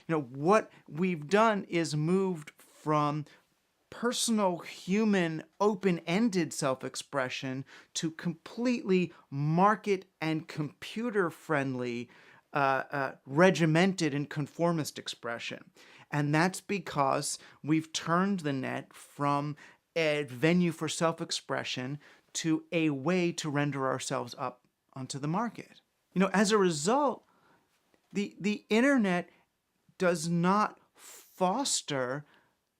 What we've done is moved from personal, human, open-ended self-expression to completely market and computer-friendly, regimented and conformist expression. And that's because we've turned the net from a venue for self-expression to a way to render ourselves up onto the market. As a result, the internet does not foster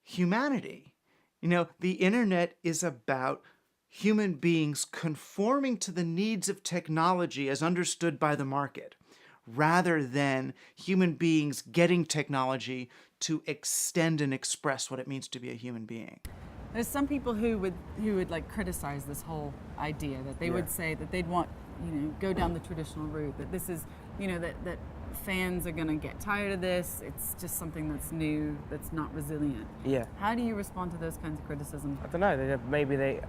humanity. The internet is about human beings conforming to the needs of technology as understood by the market, rather than human beings getting technology to extend and express what it means to be a human being. There's some people who would like criticize this whole idea, that they would say that they'd want, go down the traditional route, that this is, that fans are going to get tired of this. It's just something that's new, that's not resilient. Yeah. How do you respond to those kinds of criticisms? I don't know. Maybe they.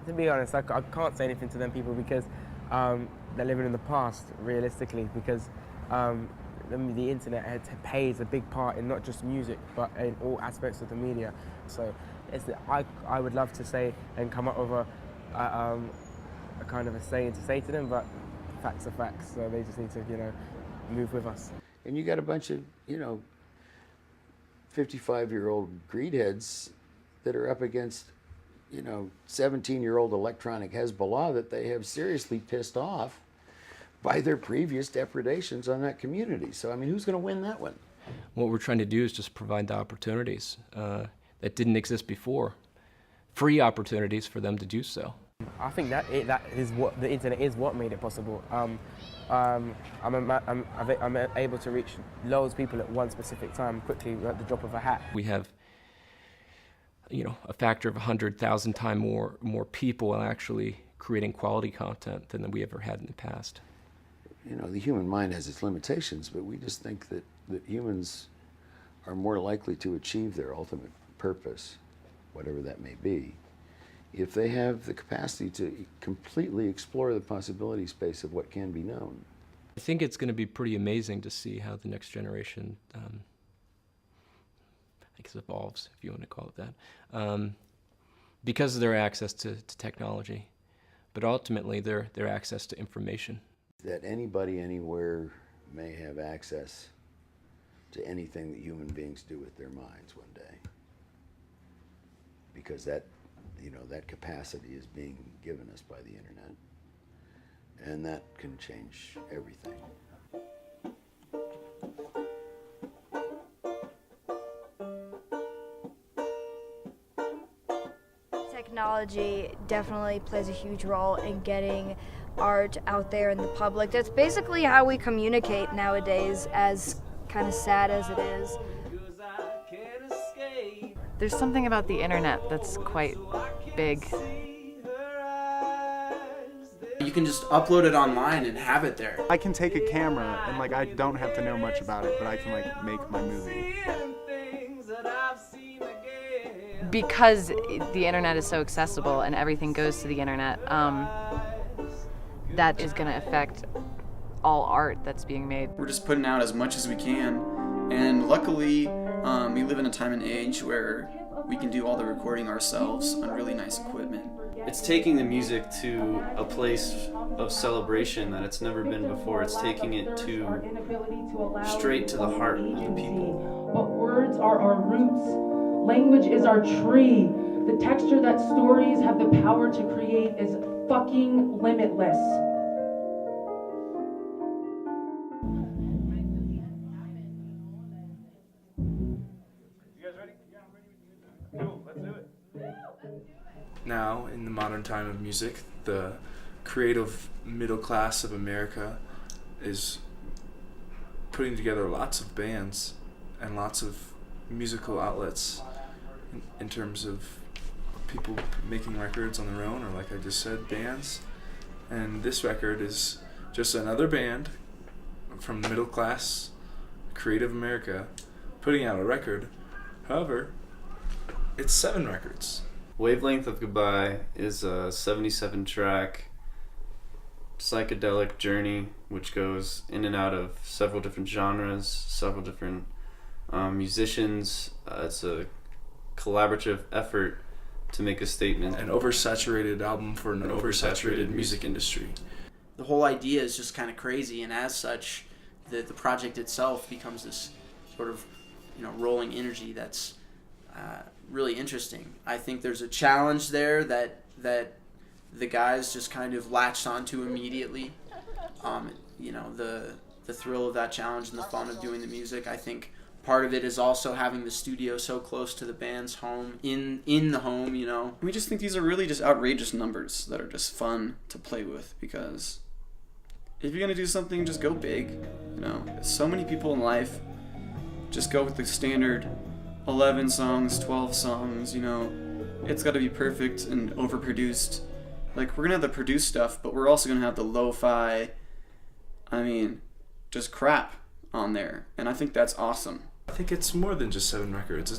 To be honest, I can't say anything to them people because they're living in the past, realistically. Because the internet plays a big part in not just music, but in all aspects of the media. So I would love to say and come up with a kind of a saying to say to them, but facts are facts. So they just need to move with us. And you got a bunch of 55-year-old greedheads that are up against 17-year-old electronic Hezbollah that they have seriously pissed off by their previous depredations on that community. So I mean, who's going to win that one? What we're trying to do is just provide the opportunities that didn't exist before, free opportunities for them to do so. I think that is what the internet is. What made it possible. I'm able to reach loads of people at one specific time quickly at the drop of a hat. We have, a factor of 100,000 times more people actually creating quality content than we ever had in the past. The human mind has its limitations, but we just think that humans are more likely to achieve their ultimate purpose, whatever that may be, if they have the capacity to completely explore the possibility space of what can be known. I think it's going to be pretty amazing to see how the next generation, I guess, evolves, if you want to call it that, because of their access to technology, but ultimately their access to information. That anybody anywhere may have access to anything that human beings do with their minds one day, because that capacity is being given us by the internet, and that can change everything. Technology definitely plays a huge role in getting art out there in the public. That's basically how we communicate nowadays, as kind of sad as it is. There's something about the internet that's quite big. You can just upload it online and have it there. I can take a camera and I don't have to know much about it, but I can make my movie. Because the internet is so accessible and everything goes to the internet, that is going to affect all art that's being made. We're just putting out as much as we can, and luckily we live in a time and age where we can do all the recording ourselves on really nice equipment. It's taking the music to a place of celebration that it's never been before. It's taking it straight to the heart of the people. But words are our roots. Language is our tree. The texture that stories have the power to create is fucking limitless. Now, in the modern time of music, the creative middle class of America is putting together lots of bands and lots of musical outlets in terms of people making records on their own, or like I just said, bands. And this record is just another band from middle class creative America putting out a record. However, it's 7 records. Wavelength of Goodbye is a 77-track psychedelic journey which goes in and out of several different genres, several different musicians. It's a collaborative effort to make a statement. An oversaturated album for an oversaturated music industry. The whole idea is just kind of crazy, and as such, the project itself becomes this sort of, rolling energy that's really interesting. I think there's a challenge there that the guys just kind of latched onto immediately. The thrill of that challenge and the fun of doing the music. I think part of it is also having the studio so close to the band's home, in the home, We just think these are really just outrageous numbers that are just fun to play with, because if you're going to do something, just go big. So many people in life just go with the standard 11 songs, 12 songs, It's got to be perfect and overproduced. Like, we're going to have the produced stuff, but we're also going to have the lo-fi, just crap on there. And I think that's awesome. I think it's more than just 7 records.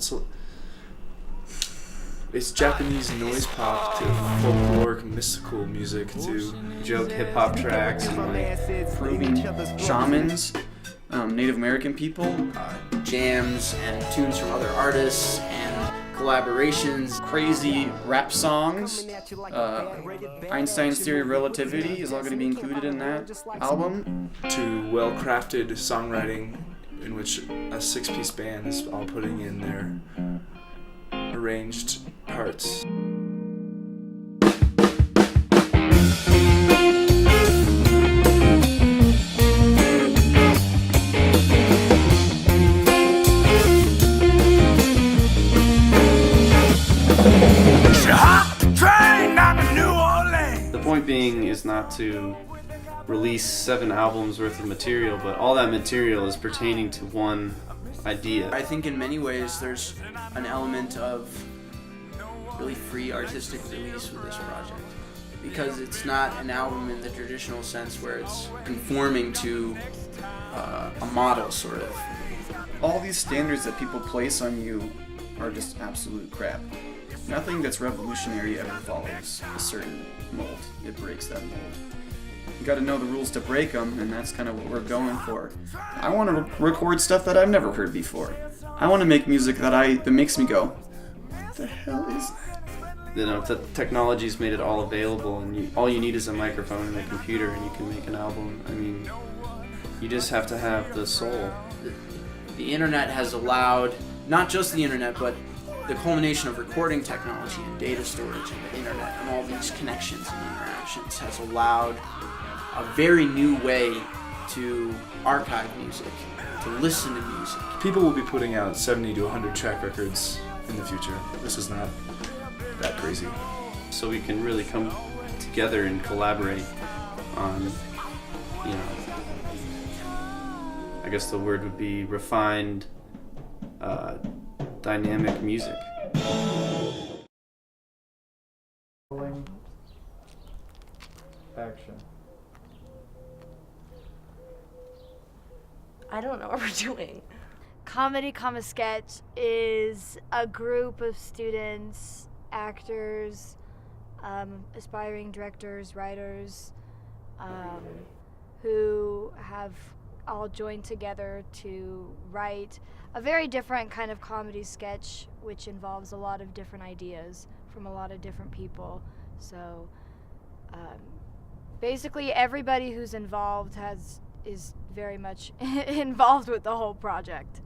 It's Japanese noise pop to folkloric mystical music to joke hip-hop tracks and Peruvian shamans, Native American people, jams and tunes from other artists and collaborations, crazy rap songs. Einstein's theory of relativity is all going to be included in that album. To well-crafted songwriting in which a 6-piece band is all putting in their arranged parts. The point being is not to release 7 albums worth of material, but all that material is pertaining to one idea. I think in many ways there's an element of really free artistic release with this project, because it's not an album in the traditional sense where it's conforming to a model, sort of. All these standards that people place on you are just absolute crap. Nothing that's revolutionary ever follows a certain mold. It breaks that mold. You gotta know the rules to break them, and that's kind of what we're going for. I want to record stuff that I've never heard before. I want to make music that makes me go, what the hell is that? The technology's made it all available, and all you need is a microphone and a computer, and you can make an album. You just have to have the soul. The internet has allowed, not just the internet, but the culmination of recording technology and data storage and the internet and all these connections and interactions has allowed a very new way to archive music, to listen to music. People will be putting out 70 to 100 track records in the future. This is not that crazy. So we can really come together and collaborate on, I guess the word would be refined, dynamic music. Action. I don't know what we're doing. Comedy, sketch is a group of students, actors, aspiring directors, writers, who have all joined together to write a very different kind of comedy sketch, which involves a lot of different ideas from a lot of different people. So basically everybody who's involved is very much involved with the whole project.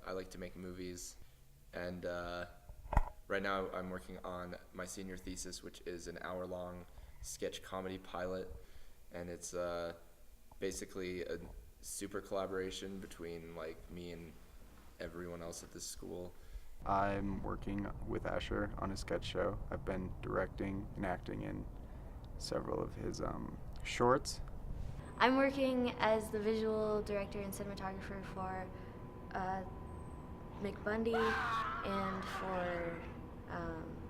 I like to make movies, and right now I'm working on my senior thesis, which is an hour-long sketch comedy pilot, and it's basically a super collaboration between me and everyone else at this school. I'm working with Asher on a sketch show. I've been directing and acting in several of his shorts. I'm working as the visual director and cinematographer for Mick Bundy and for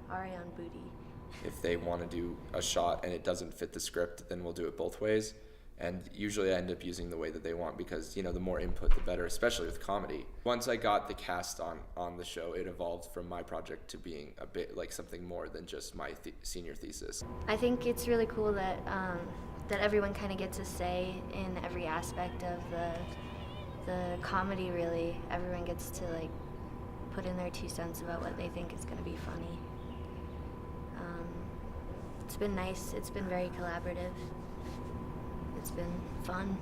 Ariane Booty. If they want to do a shot and it doesn't fit the script, then we'll do it both ways. And usually I end up using the way that they want because, the more input, the better, especially with comedy. Once I got the cast on the show, it evolved from my project to being a bit like something more than just my senior thesis. I think it's really cool that that everyone kind of gets a say in every aspect of the comedy, really. Everyone gets to like put in their 2 cents about what they think is going to be funny. It's been nice. It's been very collaborative. It's been fun.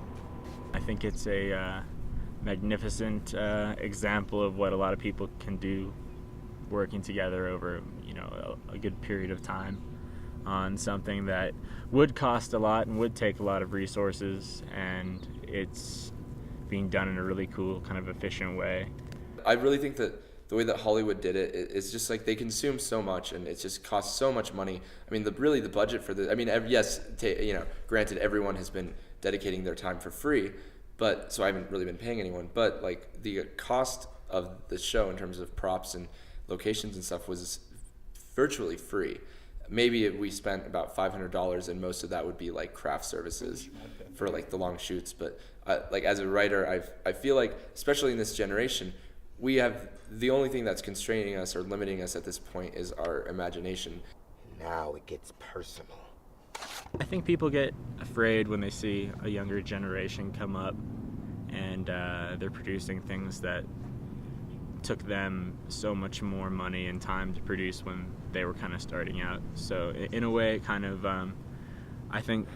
I think it's a magnificent example of what a lot of people can do working together over, you know, a good period of time on something that would cost a lot and would take a lot of resources, and it's being done in a really cool, kind of efficient way. I really think that the way that Hollywood did it is just like they consume so much, and it just costs so much money. I mean, really the budget for this, I mean, yes, you know, granted everyone has been dedicating their time for free, but so I haven't really been paying anyone, but like the cost of the show in terms of props and locations and stuff was virtually free. Maybe we spent about $500, and most of that would be like craft services for like the long shoots. But like as a writer, I feel like, especially in this generation, we have the only thing that's constraining us or limiting us at this point is our imagination. Now it gets personal. I think people get afraid when they see a younger generation come up and they're producing things that took them so much more money and time to produce when they were kind of starting out. So in a way, it kind of, I think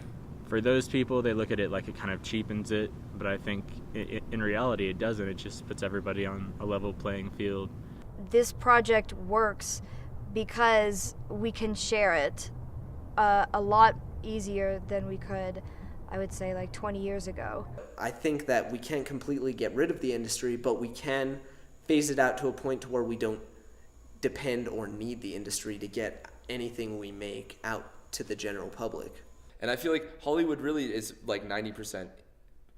for those people, they look at it like it kind of cheapens it, but I think in reality it doesn't. It just puts everybody on a level playing field. This project works because we can share it a lot easier than we could, I would say, like 20 years ago. I think that we can't completely get rid of the industry, but we can phase it out to a point to where we don't depend or need the industry to get anything we make out to the general public. And I feel like Hollywood really is like 90%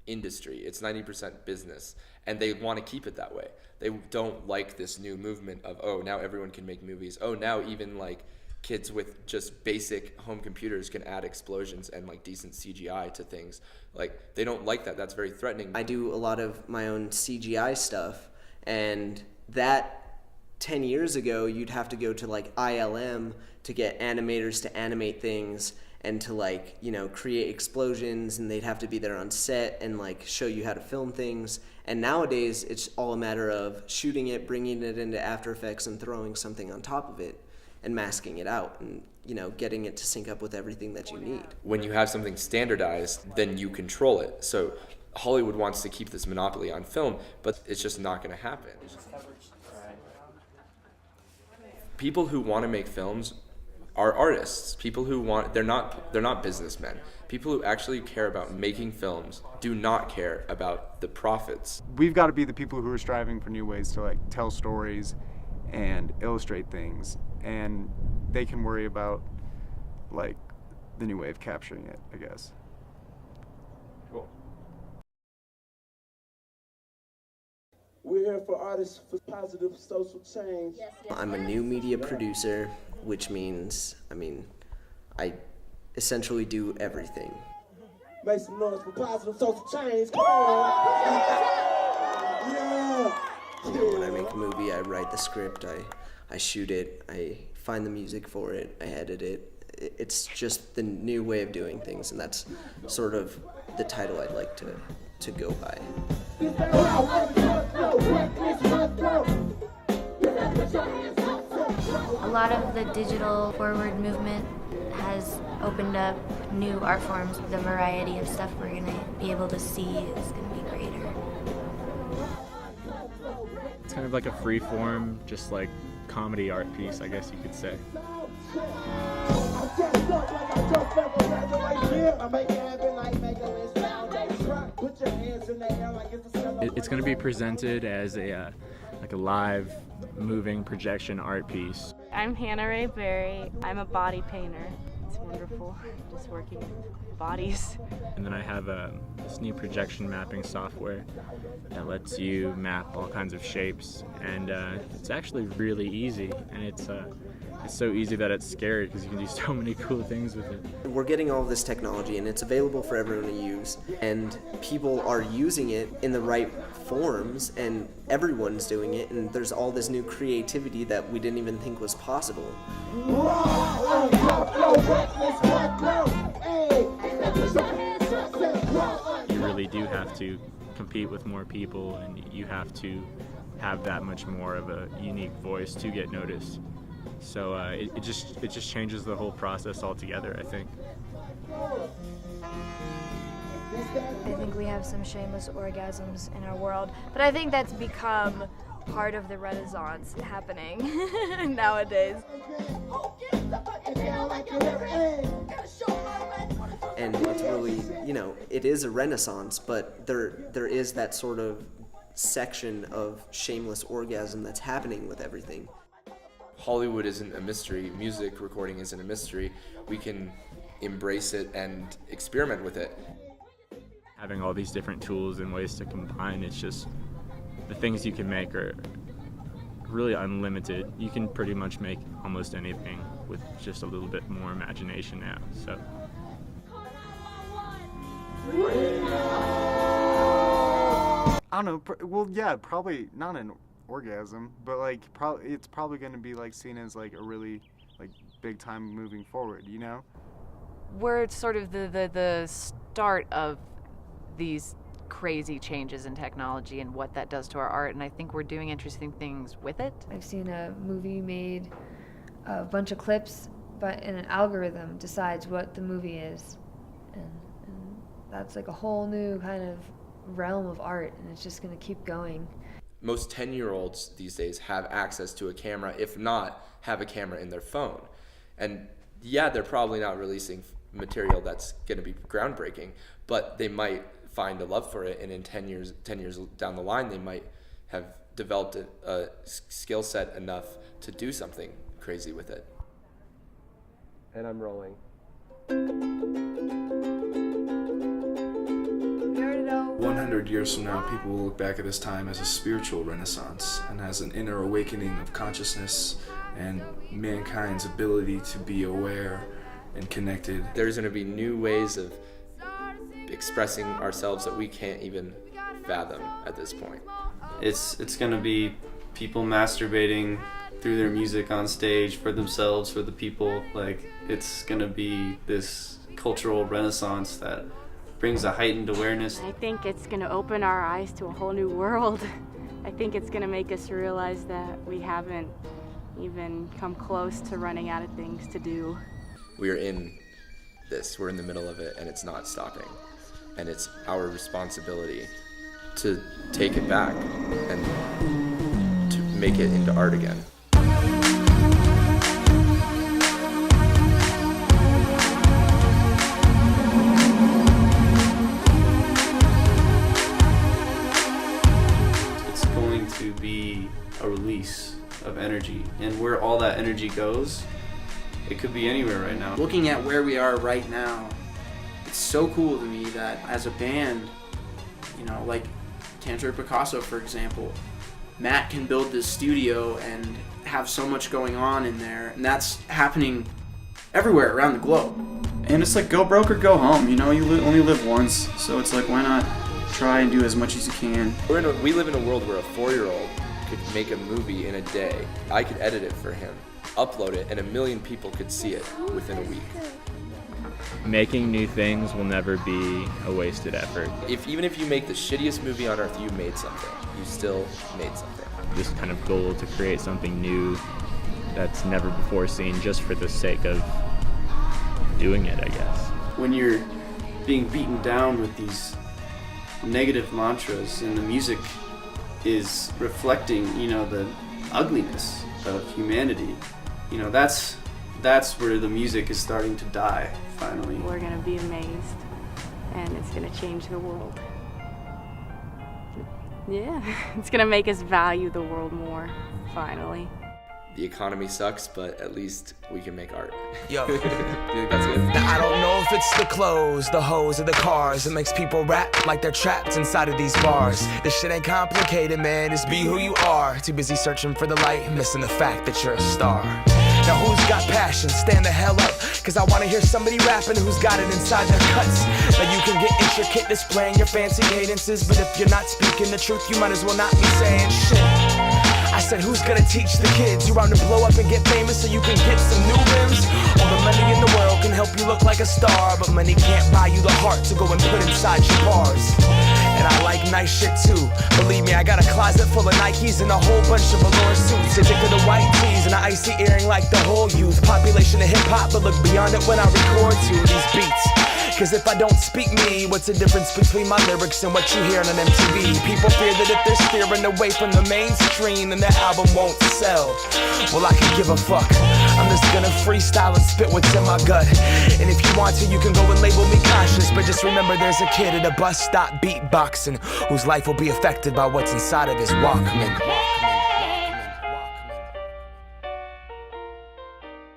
industry. It's 90% business, and they want to keep it that way. They don't like this new movement of, oh, now everyone can make movies. Oh, now even like kids with just basic home computers can add explosions and like decent CGI to things. Like, they don't like that. That's very threatening. I do a lot of my own CGI stuff, and that 10 years ago, you'd have to go to like ILM to get animators to animate things and to like, you know, create explosions, and they'd have to be there on set and like show you how to film things. And nowadays it's all a matter of shooting it, bringing it into After Effects and throwing something on top of it and masking it out and, you know, getting it to sync up with everything that you need. When you have something standardized, then you control it. So Hollywood wants to keep this monopoly on film, but it's just not going to happen. People who want to make films are artists. People who want, they're not businessmen. People who actually care about making films do not care about the profits. We've got to be the people who are striving for new ways to like tell stories and illustrate things, and they can worry about like the new way of capturing it, I guess. Cool. We're here for artists for positive social change. Yes. I'm a new media producer, which means, I essentially do everything. Make some noise for positive social change. Come on! Yeah! When I make a movie, I write the script, I shoot it, I find the music for it, I edit it. It's just the new way of doing things, and that's sort of the title I'd like to go by. A lot of the digital forward movement has opened up new art forms. The variety of stuff we're going to be able to see is going to be greater. It's kind of like a free form, just like comedy art piece, I guess you could say. It's going to be presented as a live, moving projection art piece. I'm Hannah Ray Berry. I'm a body painter. It's wonderful, just working with bodies. And then I have this new projection mapping software that lets you map all kinds of shapes, and it's actually really easy, and it's so easy that it's scary because you can do so many cool things with it. We're getting all this technology, and it's available for everyone to use, and people are using it in the right forms, and everyone's doing it, and there's all this new creativity that we didn't even think was possible. You really do have to compete with more people, and you have to have that much more of a unique voice to get noticed. So it just changes the whole process altogether, I think. I think we have some shameless orgasms in our world, but I think that's become part of the renaissance happening nowadays. And it's really, you know, it is a renaissance, but there is that sort of section of shameless orgasm that's happening with everything. Hollywood isn't a mystery, music recording isn't a mystery. We can embrace it and experiment with it. Having all these different tools and ways to combine, it's just, the things you can make are really unlimited. You can pretty much make almost anything with just a little bit more imagination now, so. I don't know. Well, yeah, probably not an orgasm, but like it's probably going to be like seen as like a really like big time moving forward, you know? We're sort of the start of these crazy changes in technology and what that does to our art, and I think we're doing interesting things with it. I've seen a movie made, a bunch of clips, but an algorithm decides what the movie is, and that's like a whole new kind of realm of art, and it's just going to keep going. Most 10-year-olds these days have access to a camera, if not have a camera in their phone. And yeah, they're probably not releasing material that's going to be groundbreaking, but they might find a love for it, and in 10 years down the line, they might have developed a skill set enough to do something crazy with it. And I'm rolling. 100 years from now, people will look back at this time as a spiritual renaissance and as an inner awakening of consciousness and mankind's ability to be aware and connected. There's going to be new ways of expressing ourselves that we can't even fathom at this point. It's going to be people masturbating through their music on stage for themselves, for the people. Like, it's going to be this cultural renaissance that brings a heightened awareness. I think it's going to open our eyes to a whole new world. I think it's going to make us realize that we haven't even come close to running out of things to do. We're in this, we're in the middle of it, and it's not stopping. And it's our responsibility to take it back and to make it into art again. To be a release of energy, and where all that energy goes, it could be anywhere right now. Looking at where we are right now, it's so cool to me that as a band, you know, like Tantra Picasso, for example, Matt can build this studio and have so much going on in there, and that's happening everywhere around the globe. And it's like, go broke or go home, you know, you only live once, so it's like, why not try and do as much as you can. We live in a world where a 4-year-old could make a movie in a day. I could edit it for him, upload it, and 1 million people could see it within a week. Making new things will never be a wasted effort. Even if you make the shittiest movie on earth, you made something. You still made something. This kind of goal to create something new that's never before seen, just for the sake of doing it, I guess. When you're being beaten down with these negative mantras and the music is reflecting, you know, the ugliness of humanity, you know, that's where the music is starting to die, finally. We're gonna be amazed, and it's gonna change the world. Yeah, it's gonna make us value the world more, finally. The economy sucks, but at least we can make art. Yo. Do you think that's good? Now I don't know if it's the clothes, the hoes, or the cars that makes people rap like they're trapped inside of these bars. This shit ain't complicated, man, just be who you are. Too busy searching for the light, missing the fact that you're a star. Now who's got passion? Stand the hell up, cause I wanna hear somebody rapping who's got it inside their cuts. Now you can get intricate displaying your fancy cadences, but if you're not speaking the truth, you might as well not be saying shit. I said, who's gonna teach the kids? You out to blow up and get famous so you can get some new rims? All the money in the world can help you look like a star, but money can't buy you the heart to go and put inside your bars. And I like nice shit too. Believe me, I got a closet full of Nikes and a whole bunch of velour suits. Addicted to white tees and an icy earring like the whole youth population of hip-hop, but look beyond it when I record to these beats. Cause if I don't speak me, what's the difference between my lyrics and what you hear on MTV? People fear that if they're steering away from the mainstream, then their album won't sell. Well, I can give a fuck. I'm just gonna freestyle and spit what's in my gut. And if you want to, you can go and label me conscious, but just remember there's a kid at a bus stop beatboxing whose life will be affected by what's inside of his Walkman.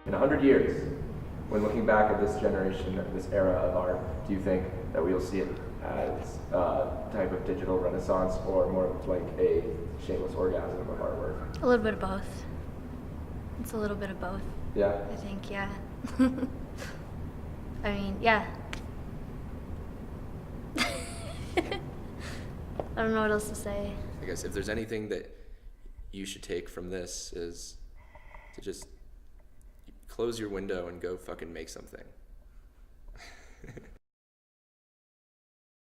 In 100 years, when looking back at this generation, this era of art, do you think that we'll see it as a type of digital renaissance or more of like a shameless orgasm of artwork? A little bit of both. It's a little bit of both. Yeah? I think, yeah. I mean, yeah. I don't know what else to say. I guess if there's anything that you should take from this is to just close your window and go fucking make something.